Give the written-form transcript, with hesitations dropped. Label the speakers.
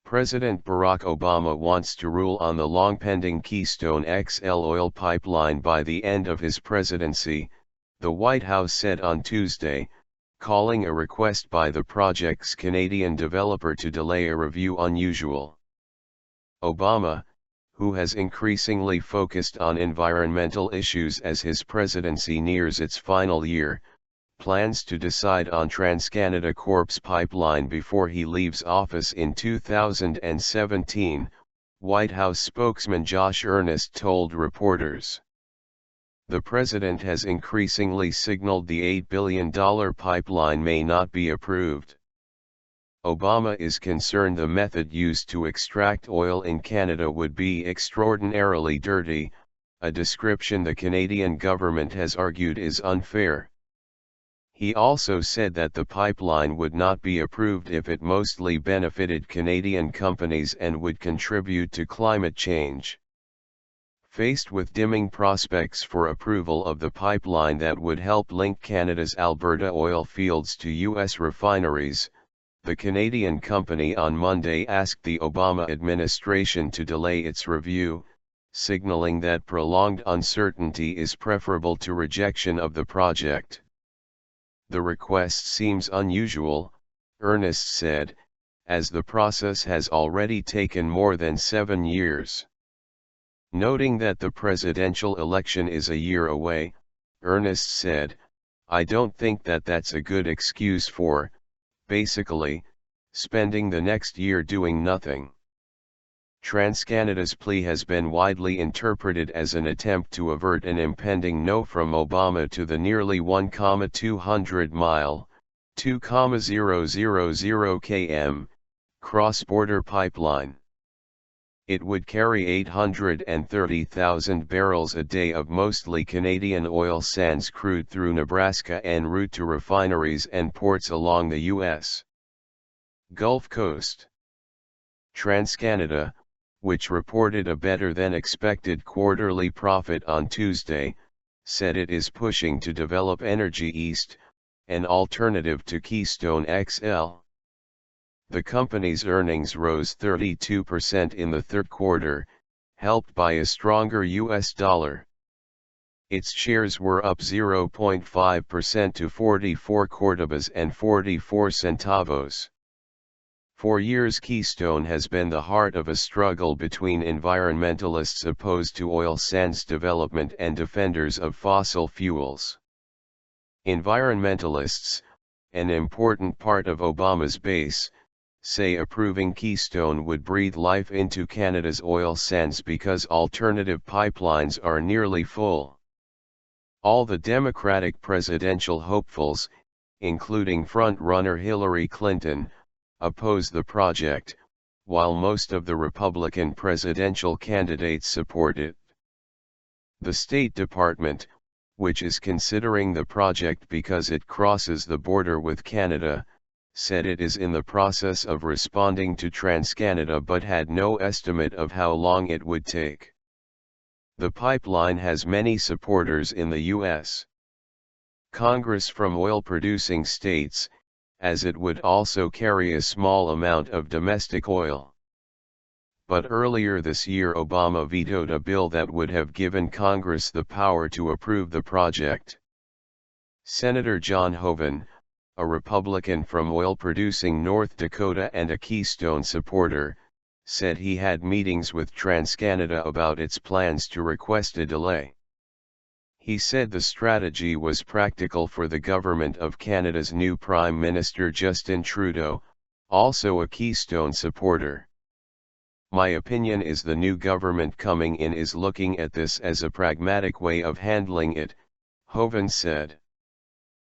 Speaker 1: President Barack Obama wants to rule on the long-pending Keystone XL oil pipeline by the end of his presidency, the White House said on Tuesday, calling a request by the project's Canadian developer to delay a review unusual. Obama, who has increasingly focused on environmental issues as his presidency nears its final year, plans to decide on TransCanada Corp's pipeline before he leaves office in 2017, White House spokesman Josh Earnest told reporters. The president has increasingly signaled the $8 billion pipeline may not be approved. Obama is concerned the method used to extract oil in Canada would be extraordinarily dirty, a description the Canadian government has argued is unfair. He also said that the pipeline would not be approved if it mostly benefited Canadian companies and would contribute to climate change. Faced with dimming prospects for approval of the pipeline that would help link Canada's Alberta oil fields to U.S. refineries, the Canadian company on Monday asked the Obama administration to delay its review, signaling that prolonged uncertainty is preferable to rejection of the project. The request seems unusual, Earnest said, as the process has already taken more than 7 years. Noting that the presidential election is a year away, Earnest said, "I don't think that that's a good excuse for, basically, spending the next year doing nothing." TransCanada's plea has been widely interpreted as an attempt to avert an impending no from Obama to the nearly 1,200-mile, 2,000 km, cross-border pipeline. It would carry 830,000 barrels a day of mostly Canadian oil sands crude through Nebraska en route to refineries and ports along the U.S. Gulf Coast. TransCanada, which reported a better-than-expected quarterly profit on Tuesday, said it is pushing to develop Energy East, an alternative to Keystone XL. The company's earnings rose 32% in the third quarter, helped by a stronger U.S. dollar. Its shares were up 0.5% to 44 Cordobas and 44 centavos. For years Keystone has been the heart of a struggle between environmentalists opposed to oil sands development and defenders of fossil fuels. Environmentalists, an important part of Obama's base, say approving Keystone would breathe life into Canada's oil sands because alternative pipelines are nearly full. All the Democratic presidential hopefuls, including front-runner Hillary Clinton, oppose the project, while most of the Republican presidential candidates support it. The State Department, which is considering the project because it crosses the border with Canada, said it is in the process of responding to TransCanada but had no estimate of how long it would take. The pipeline has many supporters in the U.S. Congress from oil-producing states, as it would also carry a small amount of domestic oil. But earlier this year Obama vetoed a bill that would have given Congress the power to approve the project. Senator John Hoeven, a Republican from oil-producing North Dakota and a Keystone supporter, said he had meetings with TransCanada about its plans to request a delay. He said the strategy was practical for the government of Canada's new Prime Minister Justin Trudeau, also a Keystone supporter. "My opinion is the new government coming in is looking at this as a pragmatic way of handling it," Hoeven said.